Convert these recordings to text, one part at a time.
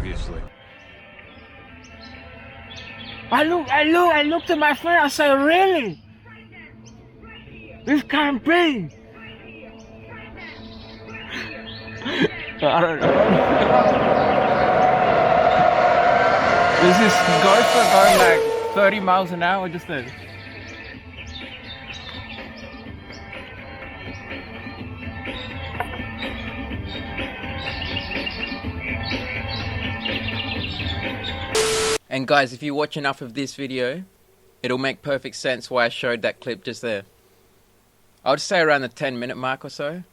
previously. I looked at my friend, I said, really? This can't be. I don't know. Is this gopher going like 30 miles an hour just then? And guys, if you watch enough of this video, it'll make perfect sense why I showed that clip just there. I would say around the 10-minute mark or so.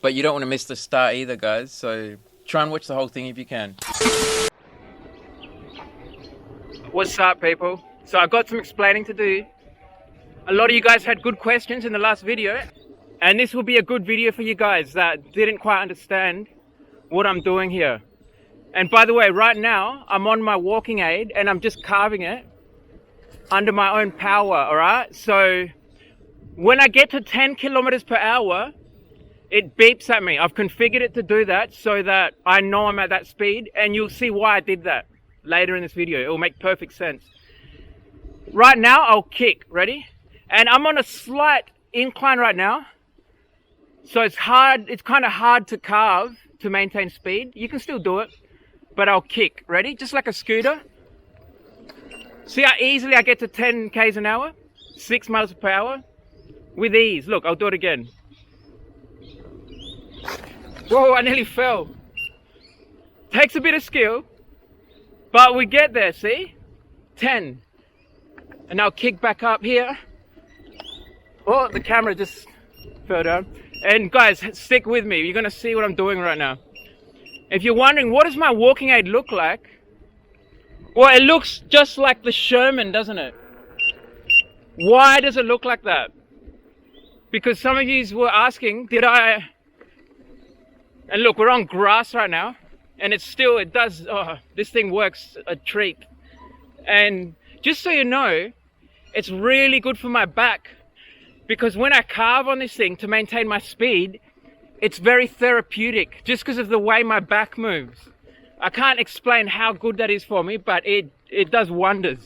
But you don't want to miss the start either, guys, so try and watch the whole thing if you can. What's up, people? So I've got some explaining to do. A lot of you guys had good questions in the last video, and this will be a good video for you guys that didn't quite understand what I'm doing here. And by the way, right now, I'm on my walking aid and I'm just carving it under my own power, alright? So when I get to 10 kilometers per hour, it beeps at me. I've configured it to do that so that I know I'm at that speed, and you'll see why I did that later in this video. It will make perfect sense. Right now, I'll kick. Ready? And I'm on a slight incline right now. So it's hard, it's kind of hard to carve to maintain speed. You can still do it. But I'll kick. Ready? Just like a scooter. See how easily I get to 10 k's an hour? 6 miles per hour? With ease. Look, I'll do it again. Whoa, I nearly fell. Takes a bit of skill. But we get there, see? 10. And I'll kick back up here. Oh, the camera just fell down. And guys, stick with me. You're going to see what I'm doing right now. If you're wondering, what does my walking aid look like? Well, it looks just like the Sherman, doesn't it? Why does it look like that? Because some of you were asking, did I... And look, we're on grass right now. And it does, this thing works a treat. And just so you know, it's really good for my back. Because when I carve on this thing to maintain my speed, it's very therapeutic just because of the way my back moves. I can't explain how good that is for me, but it does wonders.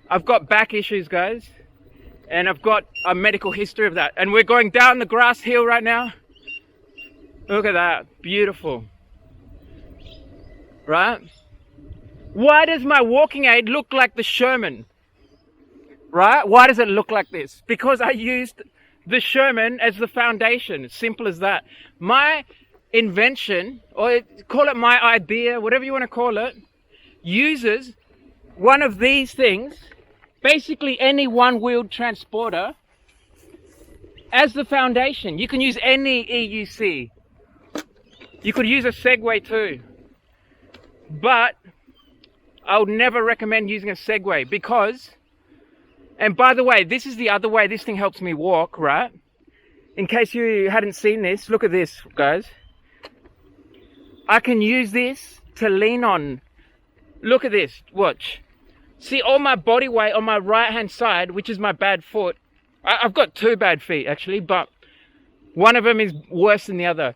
I've got back issues, guys, and I've got a medical history of that. And we're going down the grass hill right now. Look at that, beautiful. Right? Why does my walking aid look like the Sherman? Right? Why does it look like this? Because I used the Sherman as the foundation. Simple as that. My invention, or call it my idea, whatever you want to call it, uses one of these things, basically any one-wheeled transporter, as the foundation. You can use any EUC. You could use a Segway too. But I would never recommend using a Segway because... And by the way, this is the other way this thing helps me walk, right? In case you hadn't seen this, look at this, guys. I can use this to lean on. Look at this, watch. See all my body weight on my right-hand side, which is my bad foot. I've got two bad feet, actually, but one of them is worse than the other.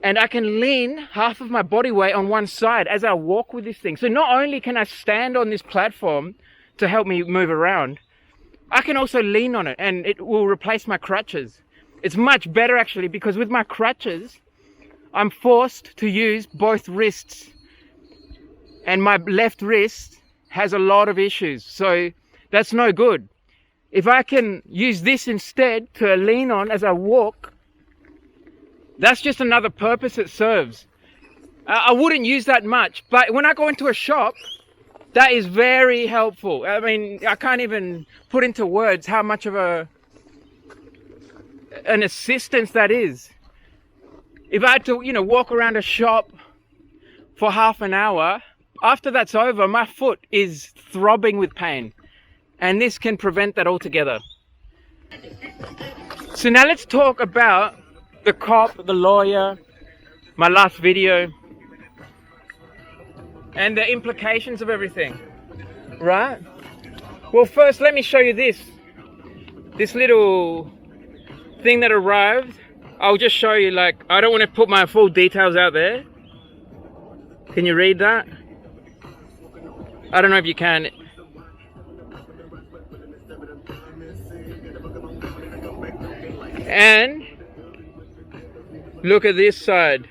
And I can lean half of my body weight on one side as I walk with this thing. So not only can I stand on this platform to help me move around, I can also lean on it and it will replace my crutches. It's much better actually, because with my crutches, I'm forced to use both wrists. And my left wrist has a lot of issues, so that's no good. If I can use this instead to lean on as I walk, that's just another purpose it serves. I wouldn't use that much, but when I go into a shop, that is very helpful. I mean, I can't even put into words how much of an assistance that is. If I had to, walk around a shop for half an hour, after that's over, my foot is throbbing with pain. And this can prevent that altogether. So now let's talk about the cop, the lawyer, my last video, and the implications of everything, right? Well, first let me show you this little thing that arrived. I'll just show you, I don't want to put my full details out there, Can you read that? I don't know if you can. And look at this side.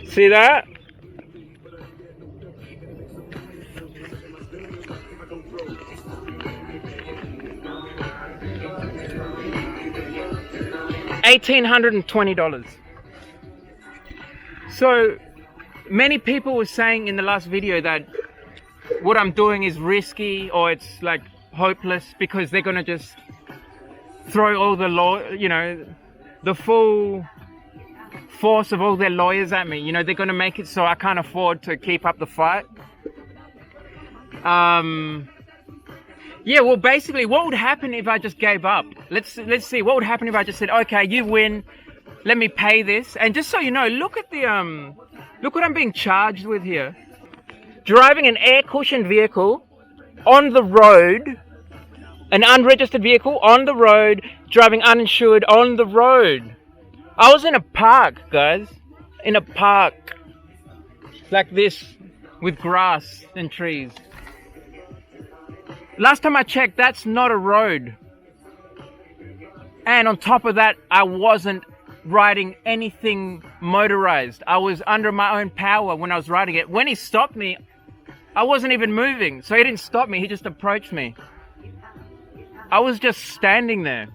See that? $1,820. So many people were saying in the last video that what I'm doing is risky or it's like hopeless because they're gonna just throw all the law, you know, the full force of all their lawyers at me. You know, they're gonna make it so I can't afford to keep up the fight. Yeah, well, basically, what would happen if I just gave up? Let's see. What would happen if I just said, "Okay, you win. Let me pay this." And just so you know, look at the look what I'm being charged with here. Driving an air-cushioned vehicle on the road, an unregistered vehicle on the road, driving uninsured on the road. I was in a park, guys, in a park like this with grass and trees. Last time I checked, that's not a road. And on top of that, I wasn't riding anything motorized. I was under my own power when I was riding it. When he stopped me, I wasn't even moving. So he didn't stop me, he just approached me. I was just standing there.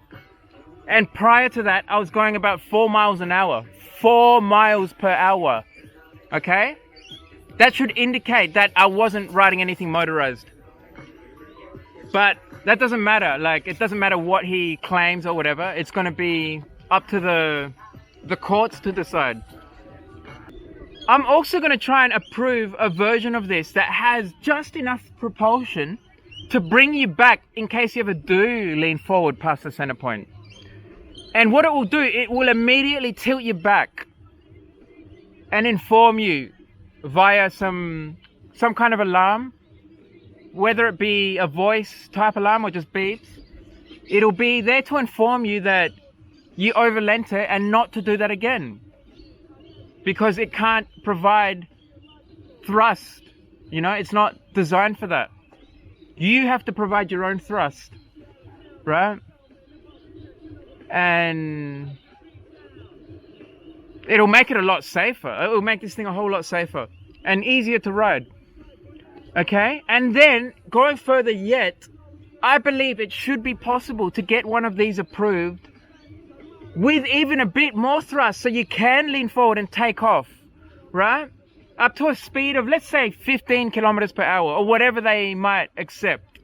And prior to that, I was going about 4 miles an hour. 4 miles per hour. Okay? That should indicate that I wasn't riding anything motorized. But that doesn't matter. Like, it doesn't matter what he claims or whatever. It's going to be up to the courts to decide. I'm also going to try and approve a version of this that has just enough propulsion to bring you back in case you ever do lean forward past the center point. And what it will do, it will immediately tilt you back and inform you via some kind of alarm. Whether it be a voice type alarm or just beeps, it'll be there to inform you that you overlent it and not to do that again. Because it can't provide thrust. You know, it's not designed for that. You have to provide your own thrust, right? And it'll make it a lot safer. It will make this thing a whole lot safer and easier to ride. Okay, and then going further yet, I believe it should be possible to get one of these approved with even a bit more thrust so you can lean forward and take off, right? Up to a speed of, let's say, 15 kilometers per hour or whatever they might accept.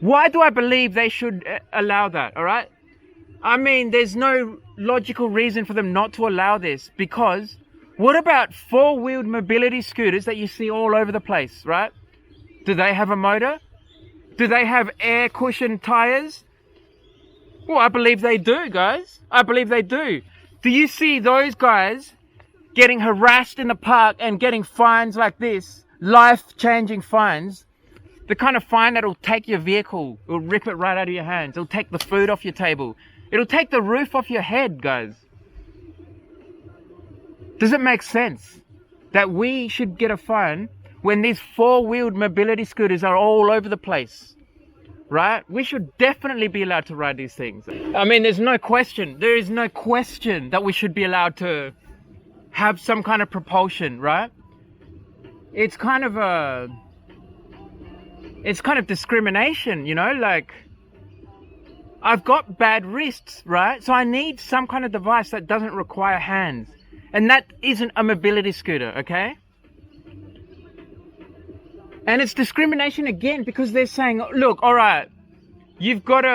Why do I believe they should allow that, all right? I mean, there's no logical reason for them not to allow this because what about four-wheeled mobility scooters that you see all over the place, right? Do they have a motor? Do they have air cushion tires? Well, I believe they do, guys. I believe they do. Do you see those guys getting harassed in the park and getting fines like this? Life-changing fines. The kind of fine that'll take your vehicle. It'll rip it right out of your hands. It'll take the food off your table. It'll take the roof off your head, guys. Does it make sense that we should get a fine when these four-wheeled mobility scooters are all over the place, right? We should definitely be allowed to ride these things. I mean, there's no question. There is no question that we should be allowed to have some kind of propulsion, right? It's kind of discrimination, you know, like I've got bad wrists, right? So I need some kind of device that doesn't require hands. And that isn't a mobility scooter, okay? And it's discrimination again because they're saying, look, all right, you've got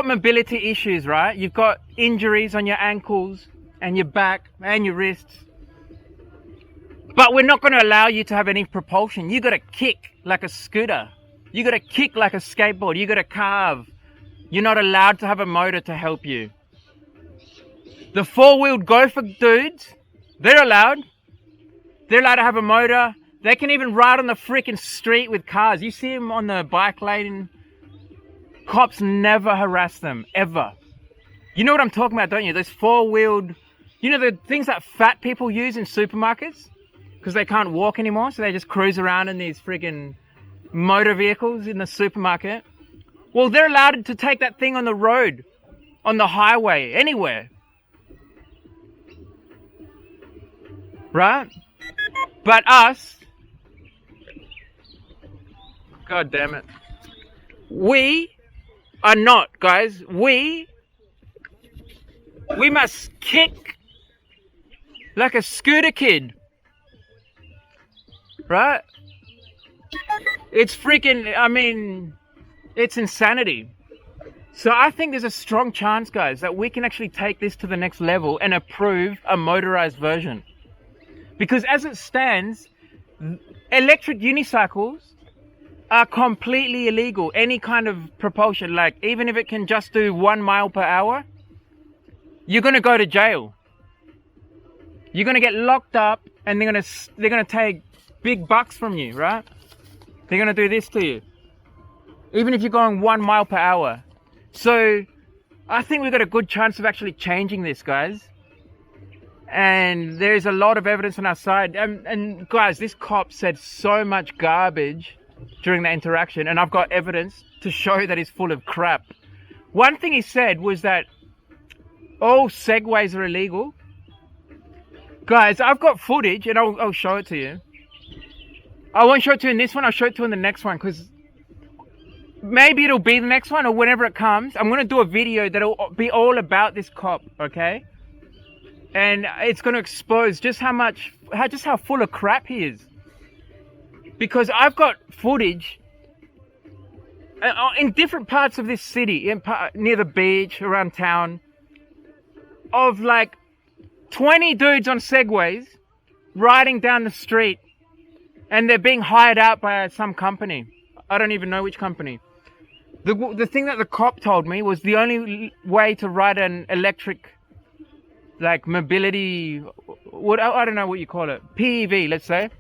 mobility issues, right? You've got injuries on your ankles and your back and your wrists. But we're not going to allow you to have any propulsion. You got to kick like a scooter. You got to kick like a skateboard. You got to carve. You're not allowed to have a motor to help you. The four-wheeled gopher dudes, they're allowed. They're allowed to have a motor. They can even ride on the freaking street with cars. You see them on the bike lane. Cops never harass them, ever. You know what I'm talking about, don't you? Those four-wheeled, you know, the things that fat people use in supermarkets because they can't walk anymore, so they just cruise around in these friggin' motor vehicles in the supermarket. Well, they're allowed to take that thing on the road, on the highway, anywhere. Right? But us, God damn it, we are not, guys. We must kick like a scooter kid. Right? It's freaking, I mean, it's insanity. So I think there's a strong chance, guys, that we can actually take this to the next level and approve a motorized version. Because as it stands, electric unicycles are completely illegal. Any kind of propulsion, like even if it can just do 1 mile per hour, you're going to go to jail. You're going to get locked up and they're going to take big bucks from you, right? They're going to do this to you. Even if you're going 1 mile per hour. So I think we've got a good chance of actually changing this, guys. And there's a lot of evidence on our side. And guys, this cop said so much garbage during the interaction, and I've got evidence to show that he's full of crap. One thing he said was that all segways are illegal. Guys, I've got footage, and I'll show it to you. I won't show it to you in this one, I'll show it to you in the next one, because maybe it'll be the next one, or whenever it comes. I'm going to do a video that'll be all about this cop, okay? And it's going to expose just how full of crap he is. Because I've got footage in different parts of this city, near the beach, around town, of like 20 dudes on segways riding down the street, and they're being hired out by some company. I don't even know which company. The thing that the cop told me was the only way to ride an electric, like mobility, I don't know what you call it, PEV, let's say.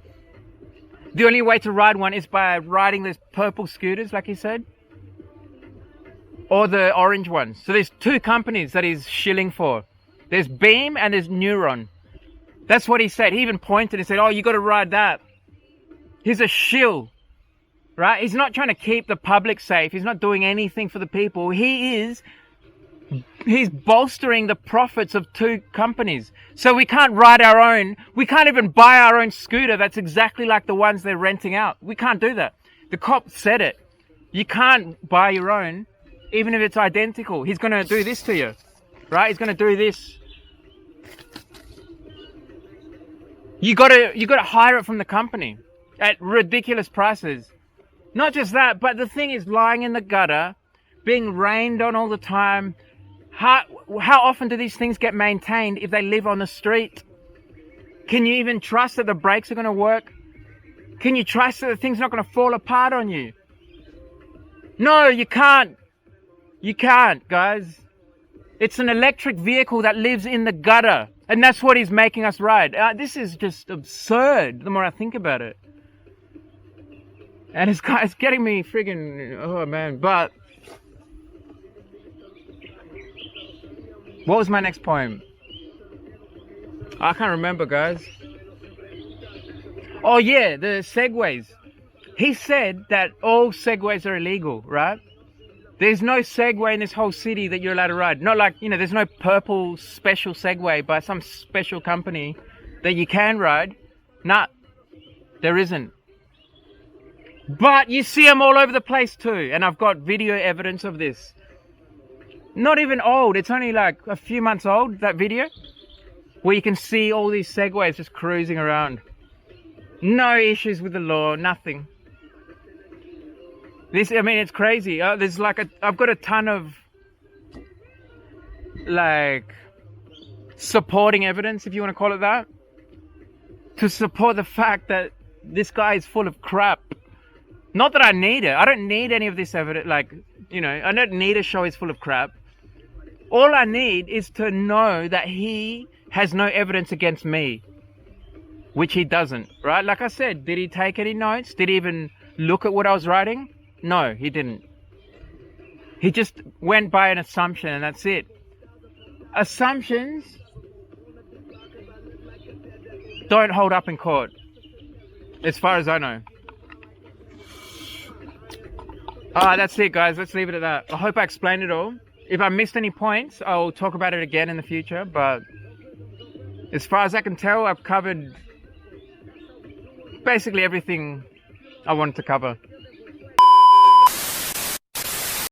The only way to ride one is by riding those purple scooters, like he said, or the orange ones. So there's two companies that he's shilling for. There's Beam and there's Neuron. That's what he said. He even pointed and said, oh, you got to ride that. He's a shill, right? He's not trying to keep the public safe. He's not doing anything for the people. He's bolstering the profits of two companies. So we can't ride our own. We can't even buy our own scooter that's exactly like the ones they're renting out. We can't do that. The cop said it. You can't buy your own, even if it's identical. He's going to do this to you, right? He's going to do this. You got to hire it from the company at ridiculous prices. Not just that, but the thing is lying in the gutter, being rained on all the time. How often do these things get maintained if they live on the street? Can you even trust that the brakes are going to work? Can you trust that the thing's not going to fall apart on you? No, you can't. You can't, guys. It's an electric vehicle that lives in the gutter. And that's what he's making us ride. This is just absurd, the more I think about it. And it's getting me friggin', oh man, but... What was my next point? I can't remember, guys. Oh yeah, the segways. He said that all segways are illegal, right? There's no segway in this whole city that you're allowed to ride. Not like, there's no purple special segway by some special company that you can ride. Nah, there isn't. But you see them all over the place too. And I've got video evidence of this. Not even old. It's only like a few months old, that video. Where you can see all these segways just cruising around. No issues with the law, nothing. It's crazy. There's like I've got a ton of like supporting evidence, if you want to call it that, to support the fact that this guy is full of crap. Not that I need it. I don't need any of this evidence. I don't need to show he's full of crap. All I need is to know that he has no evidence against me, which he doesn't, right? Like I said, did he take any notes? Did he even look at what I was writing? No, he didn't. He just went by an assumption and that's it. assumptions don't hold up in court, as far as I know. Alright, that's it, guys. Let's leave it at that. I hope I explained it all. If I missed any points, I'll talk about it again in the future, but as far as I can tell, I've covered basically everything I wanted to cover.